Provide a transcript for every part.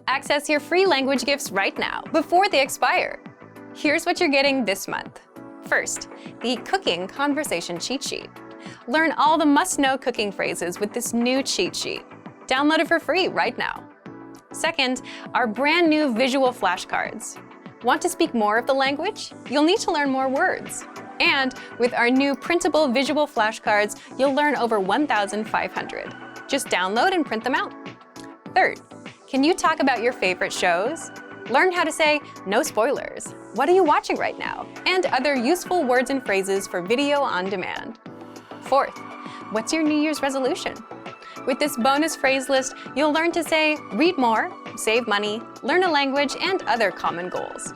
Access your free language gifts right now, before they expire. Here's what you're getting this month. First, the Cooking Conversation Cheat Sheet. Learn all the must-know cooking phrases with this new cheat sheet. Download it for free right now. Second, our brand new visual flashcards. Want to speak more of the language? You'll need to learn more words. And with our new printable visual flashcards, you'll learn over 1,500. Just download and print them out. Third, can you talk about your favorite shows? Learn how to say, no spoilers, what are you watching right now? And other useful words and phrases for video on demand. Fourth, what's your New Year's resolution? With this bonus phrase list, you'll learn to say, read more, save money, learn a language, and other common goals.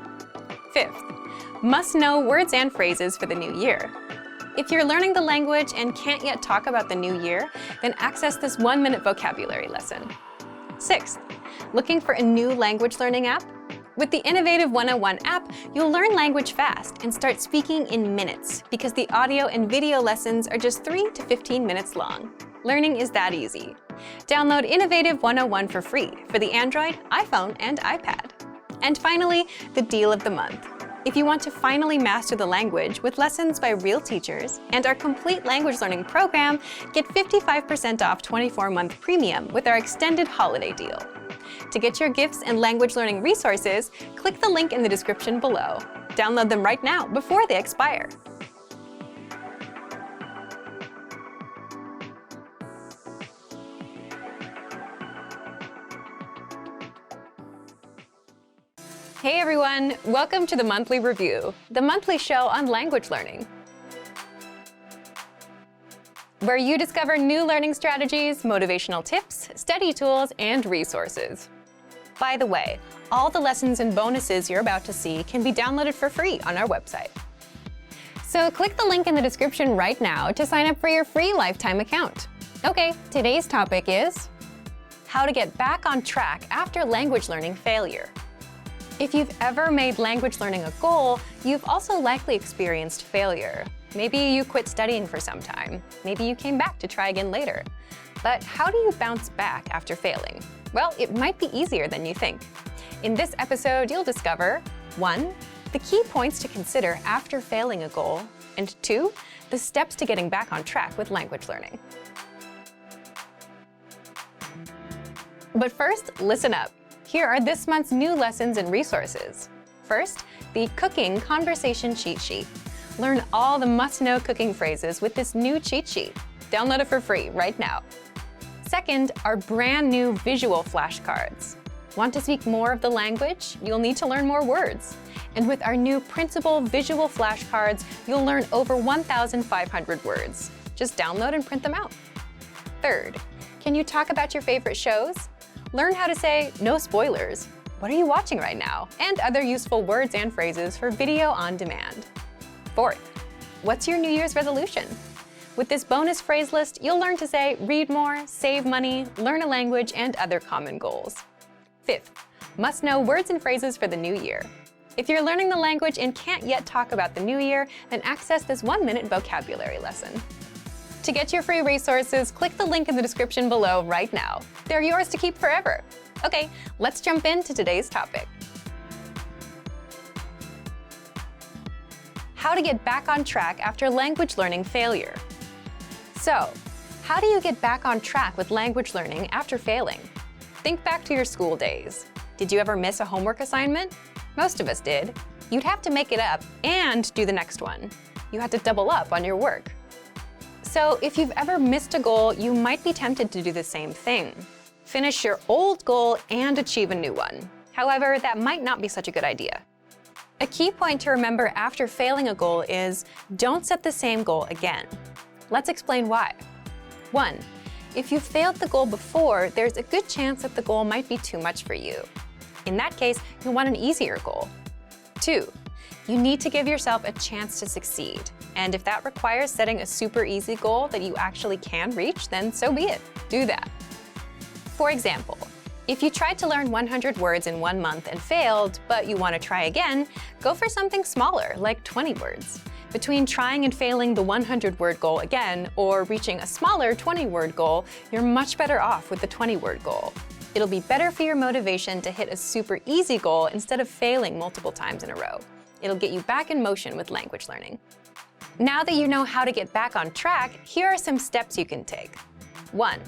Fifth, must-know words and phrases for the new year. If you're learning the language and can't yet talk about the new year, then access this 1-minute vocabulary lesson. Sixth, looking for a new language learning app? With the Innovative 101 app, you'll learn language fast and start speaking in minutes because the audio and video lessons are just 3 to 15 minutes long. Learning is that easy. Download Innovative 101 for free for the Android, iPhone, and iPad. And finally, the deal of the month. If you want to finally master the language with lessons by real teachers and our complete language learning program, get 55% off 24-month premium with our extended holiday deal. To get your gifts and language learning resources, click the link in the description below. Download them right now before they expire. Hey everyone, welcome to the Monthly Review, the monthly show on language learning, where you discover new learning strategies, motivational tips, study tools, and resources. By the way, all the lessons and bonuses you're about to see can be downloaded for free on our website. So click the link in the description right now to sign up for your free lifetime account. Okay, today's topic is how to get back on track after language learning failure. If you've ever made language learning a goal, you've also likely experienced failure. Maybe you quit studying for some time. Maybe you came back to try again later. But how do you bounce back after failing? Well, it might be easier than you think. In this episode, you'll discover 1. The key points to consider after failing a goal, and 2. The steps to getting back on track with language learning. But first, listen up. Here are this month's new lessons and resources. First, the Cooking Conversation Cheat Sheet. Learn all the must-know cooking phrases with this new cheat sheet. Download it for free right now. Second, our brand new visual flashcards. Want to speak more of the language? You'll need to learn more words. And with our new printable visual flashcards, you'll learn over 1,500 words. Just download and print them out. Third, can you talk about your favorite shows? Learn how to say, no spoilers, what are you watching right now? And other useful words and phrases for video on demand. Fourth, what's your New Year's resolution? With this bonus phrase list, you'll learn to say, read more, save money, learn a language, and other common goals. Fifth, must-know words and phrases for the new year. If you're learning the language and can't yet talk about the new year, then access this 1-minute vocabulary lesson. To get your free resources, click the link in the description below right now. They're yours to keep forever. Okay, let's jump into today's topic. How to get back on track after language learning failure. So, how do you get back on track with language learning after failing? Think back to your school days. Did you ever miss a homework assignment? Most of us did. You'd have to make it up and do the next one. You had to double up on your work. So if you've ever missed a goal, you might be tempted to do the same thing. Finish your old goal and achieve a new one. However, that might not be such a good idea. A key point to remember after failing a goal is don't set the same goal again. Let's explain why. 1. If you've failed the goal before, there's a good chance that the goal might be too much for you. In that case, you want an easier goal. 2. You need to give yourself a chance to succeed. And if that requires setting a super easy goal that you actually can reach, then so be it. Do that. For example, if you tried to learn 100 words in 1 month and failed, but you want to try again, go for something smaller, like 20 words. Between trying and failing the 100-word goal again or reaching a smaller 20-word goal, you're much better off with the 20-word goal. It'll be better for your motivation to hit a super easy goal instead of failing multiple times in a row. It'll get you back in motion with language learning. Now that you know how to get back on track, here are some steps you can take. 1.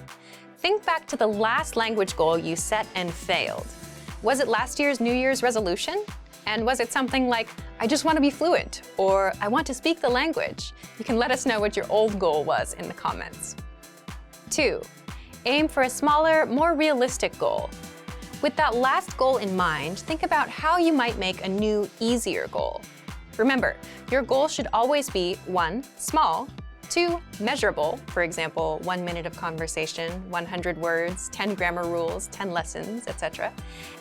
Think back to the last language goal you set and failed. Was it last year's New Year's resolution? And was it something like, I just want to be fluent, or I want to speak the language? You can let us know what your old goal was in the comments. 2. Aim for a smaller, more realistic goal. With that last goal in mind, think about how you might make a new, easier goal. Remember, your goal should always be 1. Small, 2. Measurable, for example, 1 minute of conversation, 100 words, 10 grammar rules, 10 lessons, etc.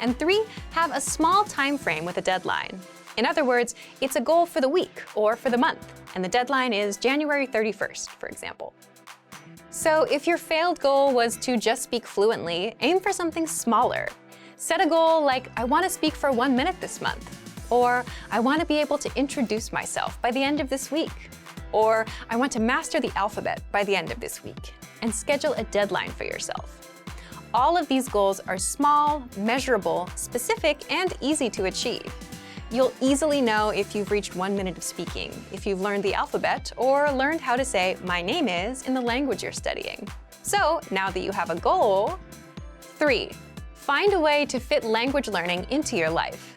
And 3. Have a small time frame with a deadline. In other words, it's a goal for the week or for the month, and the deadline is January 31st, for example. So if your failed goal was to just speak fluently, aim for something smaller. Set a goal like, I want to speak for 1 minute this month, or I want to be able to introduce myself by the end of this week, or I want to master the alphabet by the end of this week, and schedule a deadline for yourself. All of these goals are small, measurable, specific, and easy to achieve. You'll easily know if you've reached 1 minute of speaking, if you've learned the alphabet, or learned how to say, my name is, in the language you're studying. So now that you have a goal, 3. Find a way to fit language learning into your life.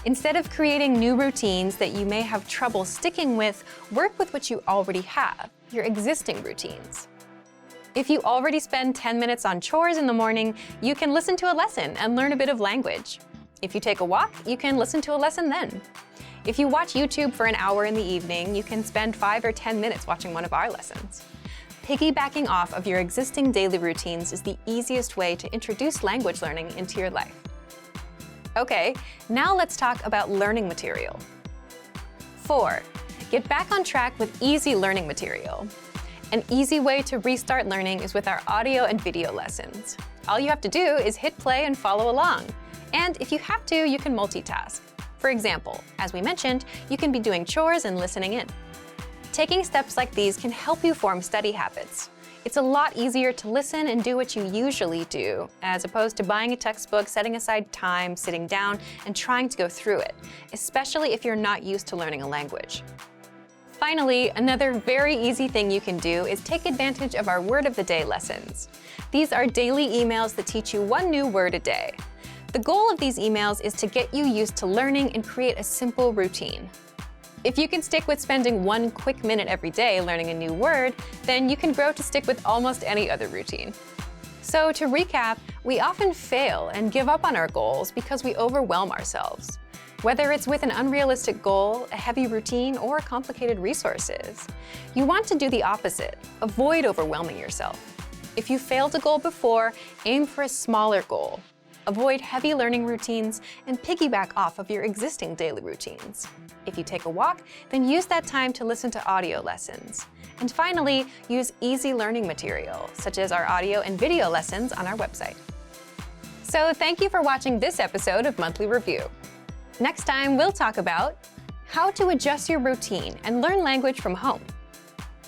Instead of creating new routines that you may have trouble sticking with, work with what you already have, your existing routines. If you already spend 10 minutes on chores in the morning, you can listen to a lesson and learn a bit of language. If you take a walk, you can listen to a lesson then. If you watch YouTube for an hour in the evening, you can spend 5 or 10 minutes watching one of our lessons. Piggybacking off of your existing daily routines is the easiest way to introduce language learning into your life. Okay, now let's talk about learning material. 4. Get back on track with easy learning material. An easy way to restart learning is with our audio and video lessons. All you have to do is hit play and follow along. And if you have to, you can multitask. For example, as we mentioned, you can be doing chores and listening in. Taking steps like these can help you form study habits. It's a lot easier to listen and do what you usually do, as opposed to buying a textbook, setting aside time, sitting down, and trying to go through it, especially if you're not used to learning a language. Finally, another very easy thing you can do is take advantage of our Word of the Day lessons. These are daily emails that teach you 1 new word a day. The goal of these emails is to get you used to learning and create a simple routine. If you can stick with spending 1 quick minute every day learning a new word, then you can grow to stick with almost any other routine. So to recap, we often fail and give up on our goals because we overwhelm ourselves. Whether it's with an unrealistic goal, a heavy routine, or complicated resources, you want to do the opposite. Avoid overwhelming yourself. If you failed a goal before, aim for a smaller goal. Avoid heavy learning routines and piggyback off of your existing daily routines. If you take a walk, then use that time to listen to audio lessons. And finally, use easy learning material, such as our audio and video lessons on our website. So thank you for watching this episode of Monthly Review. Next time, we'll talk about how to adjust your routine and learn language from home.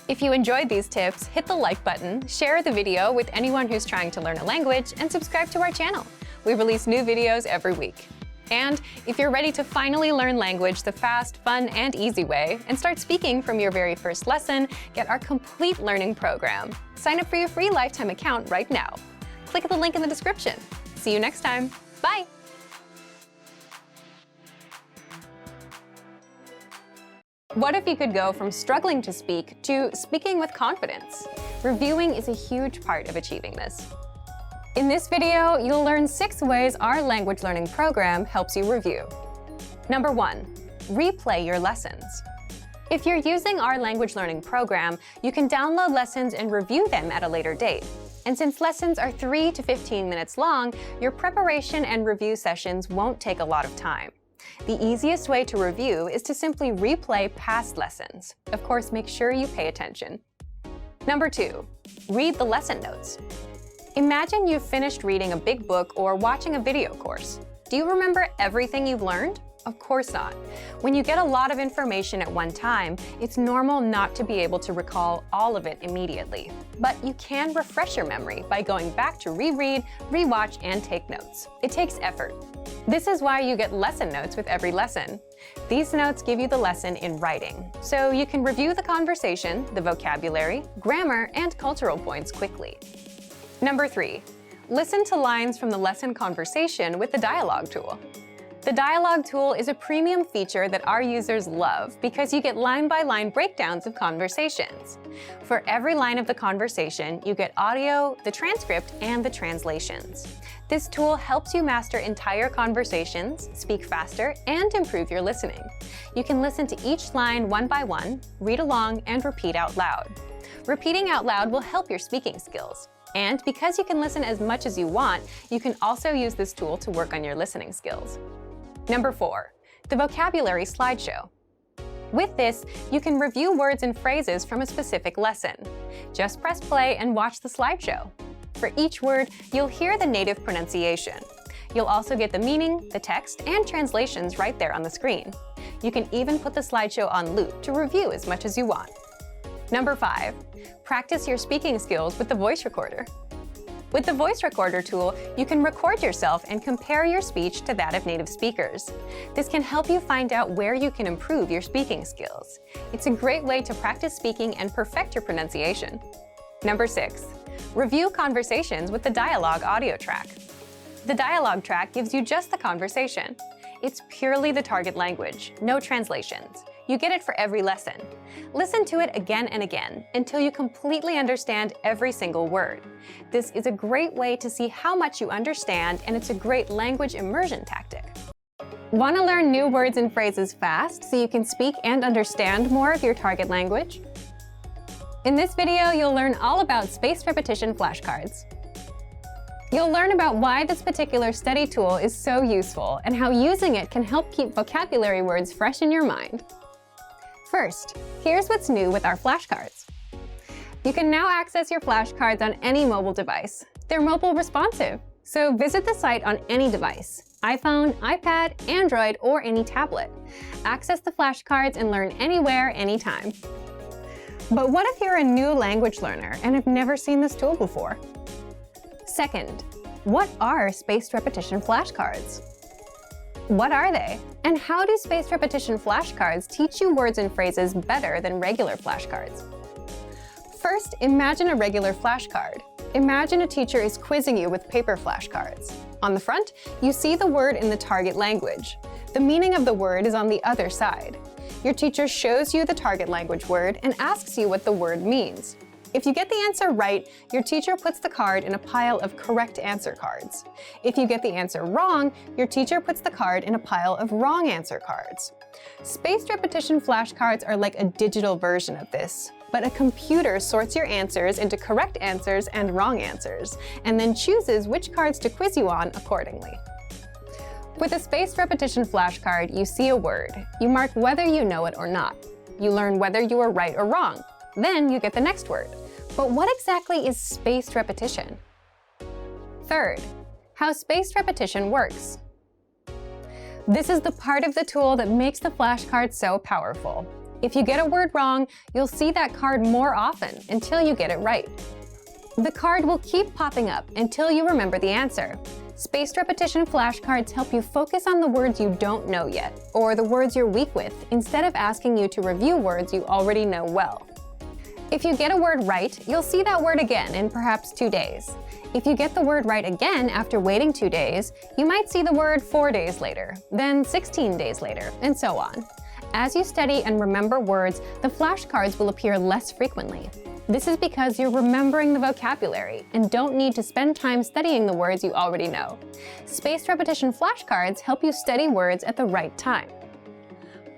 If you enjoyed these tips, hit the like button, share the video with anyone who's trying to learn a language, and subscribe to our channel. We release new videos every week. And if you're ready to finally learn language the fast, fun, and easy way, and start speaking from your very first lesson, get our complete learning program. Sign up for your free lifetime account right now. Click the link in the description. See you next time. Bye! What if you could go from struggling to speak to speaking with confidence? Reviewing is a huge part of achieving this. In this video, you'll learn 6 ways our language learning program helps you review. Number 1, replay your lessons. If you're using our language learning program, you can download lessons and review them at a later date. And since lessons are 3 to 15 minutes long, your preparation and review sessions won't take a lot of time. The easiest way to review is to simply replay past lessons. Of course, make sure you pay attention. Number 2, read the lesson notes. Imagine you've finished reading a big book or watching a video course. Do you remember everything you've learned? Of course not. When you get a lot of information at one time, it's normal not to be able to recall all of it immediately. But you can refresh your memory by going back to reread, rewatch, and take notes. It takes effort. This is why you get lesson notes with every lesson. These notes give you the lesson in writing, so you can review the conversation, the vocabulary, grammar, and cultural points quickly. Number 3. Listen to lines from the lesson conversation with the dialogue tool. The dialogue tool is a premium feature that our users love because you get line-by-line breakdowns of conversations. For every line of the conversation, you get audio, the transcript, and the translations. This tool helps you master entire conversations, speak faster, and improve your listening. You can listen to each line one by one, read along, and repeat out loud. Repeating out loud will help your speaking skills. And because you can listen as much as you want, you can also use this tool to work on your listening skills. Number 4. The vocabulary slideshow. With this, you can review words and phrases from a specific lesson. Just press play and watch the slideshow. For each word, you'll hear the native pronunciation. You'll also get the meaning, the text, and translations right there on the screen. You can even put the slideshow on loop to review as much as you want. Number 5. Practice your speaking skills with the voice recorder. With the voice recorder tool, you can record yourself and compare your speech to that of native speakers. This can help you find out where you can improve your speaking skills. It's a great way to practice speaking and perfect your pronunciation. Number 6. Review conversations with the dialogue audio track. The dialogue track gives you just the conversation. It's purely the target language, no translations. You get it for every lesson. Listen to it again and again until you completely understand every single word. This is a great way to see how much you understand, and it's a great language immersion tactic. Want to learn new words and phrases fast so you can speak and understand more of your target language? In this video, you'll learn all about spaced repetition flashcards. You'll learn about why this particular study tool is so useful and how using it can help keep vocabulary words fresh in your mind. First, here's what's new with our flashcards. You can now access your flashcards on any mobile device. They're mobile responsive, so visit the site on any device: iPhone, iPad, Android, or any tablet. Access the flashcards and learn anywhere, anytime. But what if you're a new language learner and have never seen this tool before? Second, what are spaced repetition flashcards? What are they? And how do spaced repetition flashcards teach you words and phrases better than regular flashcards? First, imagine a regular flashcard. Imagine a teacher is quizzing you with paper flashcards. On the front, you see the word in the target language. The meaning of the word is on the other side. Your teacher shows you the target language word and asks you what the word means. If you get the answer right, your teacher puts the card in a pile of correct answer cards. If you get the answer wrong, your teacher puts the card in a pile of wrong answer cards. Spaced repetition flashcards are like a digital version of this, but a computer sorts your answers into correct answers and wrong answers, and then chooses which cards to quiz you on accordingly. With a spaced repetition flashcard, you see a word. You mark whether you know it or not. You learn whether you are right or wrong. Then you get the next word. But what exactly is spaced repetition? Third, how spaced repetition works. This is the part of the tool that makes the flashcard so powerful. If you get a word wrong, you'll see that card more often until you get it right. The card will keep popping up until you remember the answer. Spaced repetition flashcards help you focus on the words you don't know yet, or the words you're weak with, instead of asking you to review words you already know well. If you get a word right, you'll see that word again in perhaps 2 days. If you get the word right again after waiting 2 days, you might see the word 4 days later, then 16 days later, and so on. As you study and remember words, the flashcards will appear less frequently. This is because you're remembering the vocabulary and don't need to spend time studying the words you already know. Spaced repetition flashcards help you study words at the right time.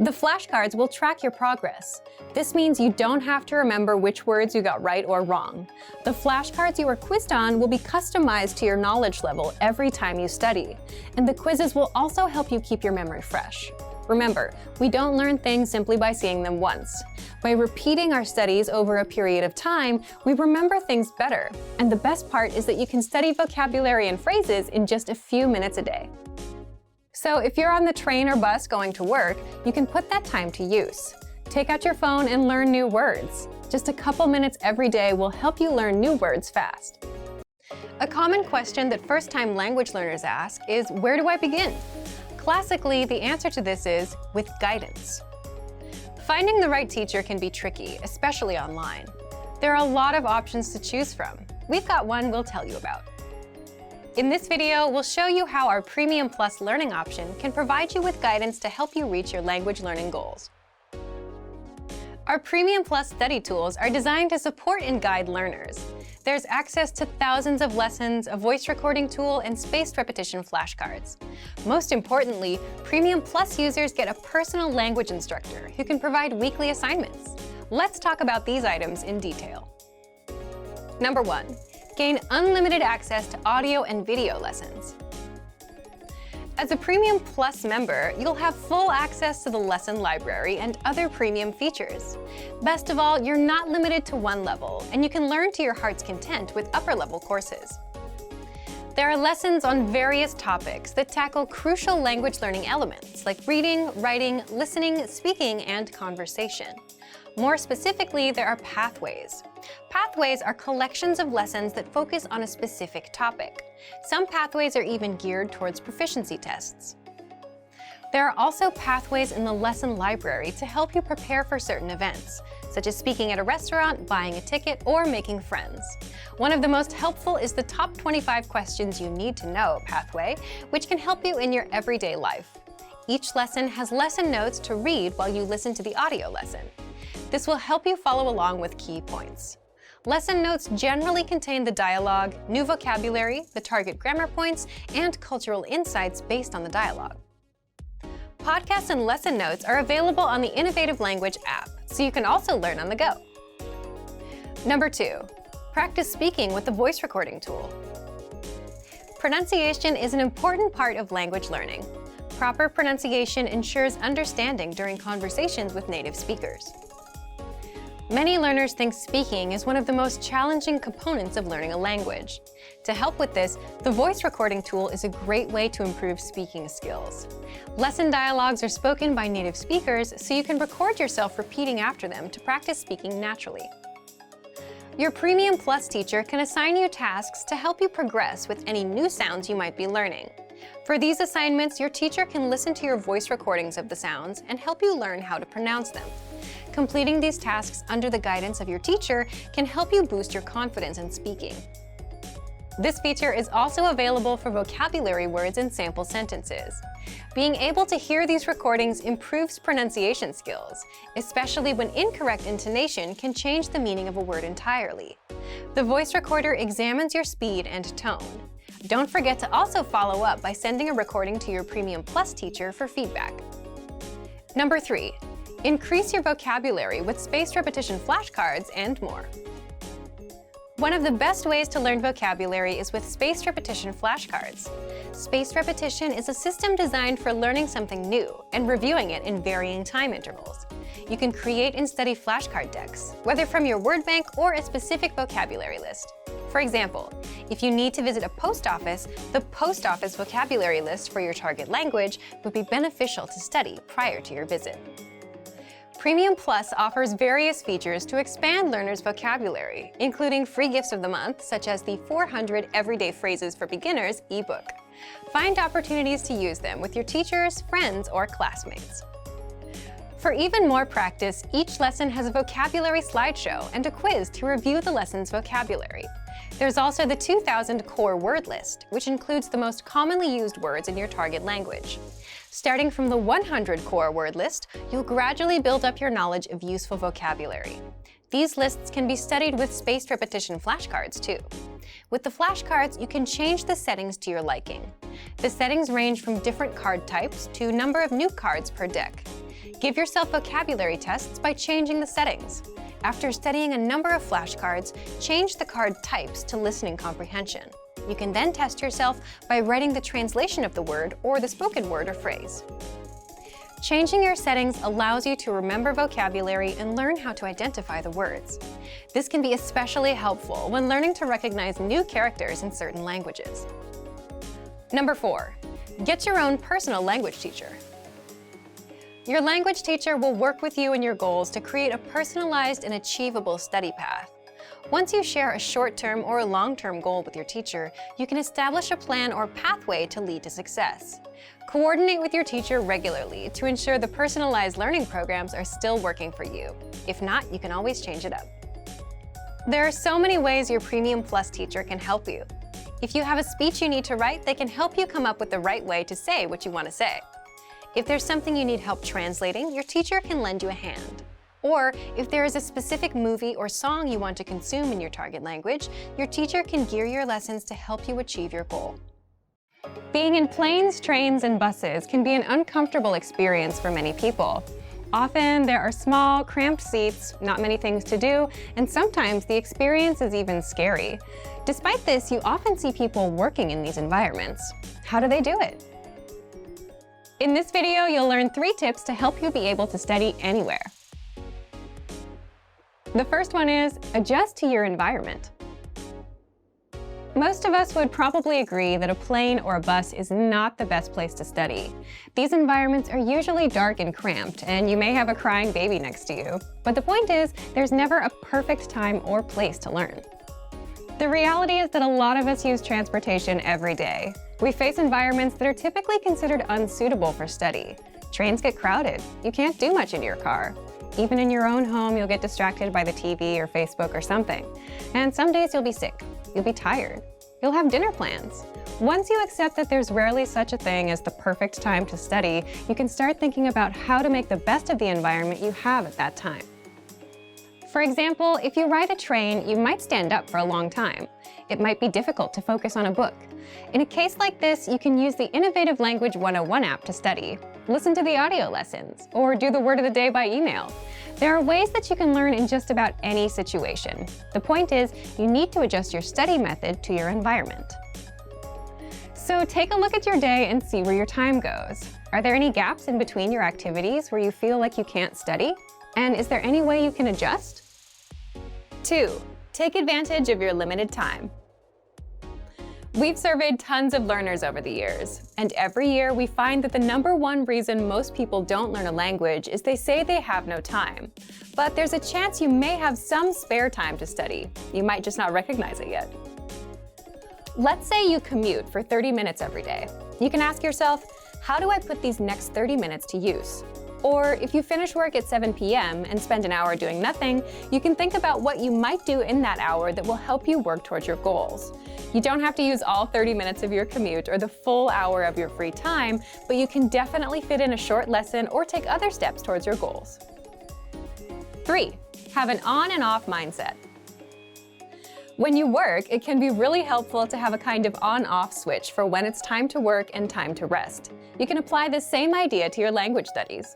The flashcards will track your progress. This means you don't have to remember which words you got right or wrong. The flashcards you are quizzed on will be customized to your knowledge level every time you study, and the quizzes will also help you keep your memory fresh. Remember, we don't learn things simply by seeing them once. By repeating our studies over a period of time, we remember things better. And the best part is that you can study vocabulary and phrases in just a few minutes a day. So if you're on the train or bus going to work, you can put that time to use. Take out your phone and learn new words. Just a couple minutes every day will help you learn new words fast. A common question that first-time language learners ask is, where do I begin? Classically, the answer to this is with guidance. Finding the right teacher can be tricky, especially online. There are a lot of options to choose from. We've got one we'll tell you about. In this video, we'll show you how our Premium Plus learning option can provide you with guidance to help you reach your language learning goals. Our Premium Plus study tools are designed to support and guide learners. There's access to thousands of lessons, a voice recording tool, and spaced repetition flashcards. Most importantly, Premium Plus users get a personal language instructor who can provide weekly assignments. Let's talk about these items in detail. Number 1. Gain unlimited access to audio and video lessons. As a Premium Plus member, you'll have full access to the lesson library and other premium features. Best of all, you're not limited to one level, and you can learn to your heart's content with upper-level courses. There are lessons on various topics that tackle crucial language learning elements like reading, writing, listening, speaking, and conversation. More specifically, there are pathways. Pathways are collections of lessons that focus on a specific topic. Some pathways are even geared towards proficiency tests. There are also pathways in the lesson library to help you prepare for certain events, such as speaking at a restaurant, buying a ticket, or making friends. One of the most helpful is the Top 25 Questions You Need to Know pathway, which can help you in your everyday life. Each lesson has lesson notes to read while you listen to the audio lesson. This will help you follow along with key points. Lesson notes generally contain the dialogue, new vocabulary, the target grammar points, and cultural insights based on the dialogue. Podcasts and lesson notes are available on the Innovative Language app, so you can also learn on the go. Number 2. Practice speaking with the voice recording tool. Pronunciation is an important part of language learning. Proper pronunciation ensures understanding during conversations with native speakers. Many learners think speaking is one of the most challenging components of learning a language. To help with this, the voice recording tool is a great way to improve speaking skills. Lesson dialogues are spoken by native speakers, so you can record yourself repeating after them to practice speaking naturally. Your Premium Plus teacher can assign you tasks to help you progress with any new sounds you might be learning. For these assignments, your teacher can listen to your voice recordings of the sounds and help you learn how to pronounce them. Completing these tasks under the guidance of your teacher can help you boost your confidence in speaking. This feature is also available for vocabulary words and sample sentences. Being able to hear these recordings improves pronunciation skills, especially when incorrect intonation can change the meaning of a word entirely. The voice recorder examines your speed and tone. Don't forget to also follow up by sending a recording to your Premium Plus teacher for feedback. Number 3. Increase your vocabulary with spaced repetition flashcards and more. One of the best ways to learn vocabulary is with spaced repetition flashcards. Spaced repetition is a system designed for learning something new and reviewing it in varying time intervals. You can create and study flashcard decks, whether from your word bank or a specific vocabulary list. For example, if you need to visit a post office, the post office vocabulary list for your target language would be beneficial to study prior to your visit. Premium Plus offers various features to expand learners' vocabulary, including free gifts of the month, such as the 400 Everyday Phrases for Beginners ebook. Find opportunities to use them with your teachers, friends, or classmates. For even more practice, each lesson has a vocabulary slideshow and a quiz to review the lesson's vocabulary. There's also the 2000 core word list, which includes the most commonly used words in your target language. Starting from the 100 core word list, you'll gradually build up your knowledge of useful vocabulary. These lists can be studied with spaced repetition flashcards too. With the flashcards, you can change the settings to your liking. The settings range from different card types to number of new cards per deck. Give yourself vocabulary tests by changing the settings. After studying a number of flashcards, change the card types to listening comprehension. You can then test yourself by writing the translation of the word or the spoken word or phrase. Changing your settings allows you to remember vocabulary and learn how to identify the words. This can be especially helpful when learning to recognize new characters in certain languages. Number 4. Get your own personal language teacher. Your language teacher will work with you and your goals to create a personalized and achievable study path. Once you share a short-term or a long-term goal with your teacher, you can establish a plan or pathway to lead to success. Coordinate with your teacher regularly to ensure the personalized learning programs are still working for you. If not, you can always change it up. There are so many ways your Premium Plus teacher can help you. If you have a speech you need to write, they can help you come up with the right way to say what you want to say. If there's something you need help translating, your teacher can lend you a hand. Or if there is a specific movie or song you want to consume in your target language, your teacher can gear your lessons to help you achieve your goal. Being in planes, trains, and buses can be an uncomfortable experience for many people. Often there are small, cramped seats, not many things to do, and sometimes the experience is even scary. Despite this, you often see people working in these environments. How do they do it? In this video, you'll learn 3 tips to help you be able to study anywhere. The first one is adjust to your environment. Most of us would probably agree that a plane or a bus is not the best place to study. These environments are usually dark and cramped, and you may have a crying baby next to you. But the point is, there's never a perfect time or place to learn. The reality is that a lot of us use transportation every day. We face environments that are typically considered unsuitable for study. Trains get crowded. You can't do much in your car. Even in your own home, you'll get distracted by the TV or Facebook or something. And some days you'll be sick. You'll be tired. You'll have dinner plans. Once you accept that there's rarely such a thing as the perfect time to study, you can start thinking about how to make the best of the environment you have at that time. For example, if you ride a train, you might stand up for a long time. It might be difficult to focus on a book. In a case like this, you can use the Innovative Language 101 app to study, listen to the audio lessons, or do the word of the day by email. There are ways that you can learn in just about any situation. The point is, you need to adjust your study method to your environment. So take a look at your day and see where your time goes. Are there any gaps in between your activities where you feel like you can't study? And is there any way you can adjust? 2. Take advantage of your limited time. We've surveyed tons of learners over the years, and every year we find that the #1 reason most people don't learn a language is they say they have no time. But there's a chance you may have some spare time to study. You might just not recognize it yet. Let's say you commute for 30 minutes every day. You can ask yourself, how do I put these next 30 minutes to use? Or if you finish work at 7 p.m. and spend an hour doing nothing, you can think about what you might do in that hour that will help you work towards your goals. You don't have to use all 30 minutes of your commute or the full hour of your free time, but you can definitely fit in a short lesson or take other steps towards your goals. 3. Have an on and off mindset. When you work, it can be really helpful to have a kind of on-off switch for when it's time to work and time to rest. You can apply the same idea to your language studies.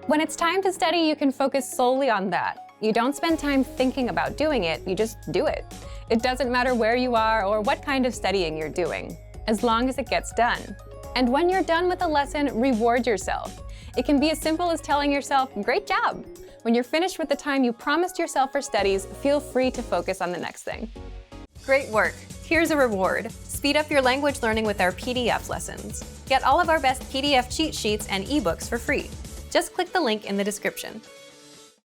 When it's time to study, you can focus solely on that. You don't spend time thinking about doing it, you just do it. It doesn't matter where you are or what kind of studying you're doing, as long as it gets done. And when you're done with a lesson, reward yourself. It can be as simple as telling yourself, "Great job." When you're finished with the time you promised yourself for studies, feel free to focus on the next thing. Great work. Here's a reward. Speed up your language learning with our PDF lessons. Get all of our best PDF cheat sheets and ebooks for free. Just click the link in the description.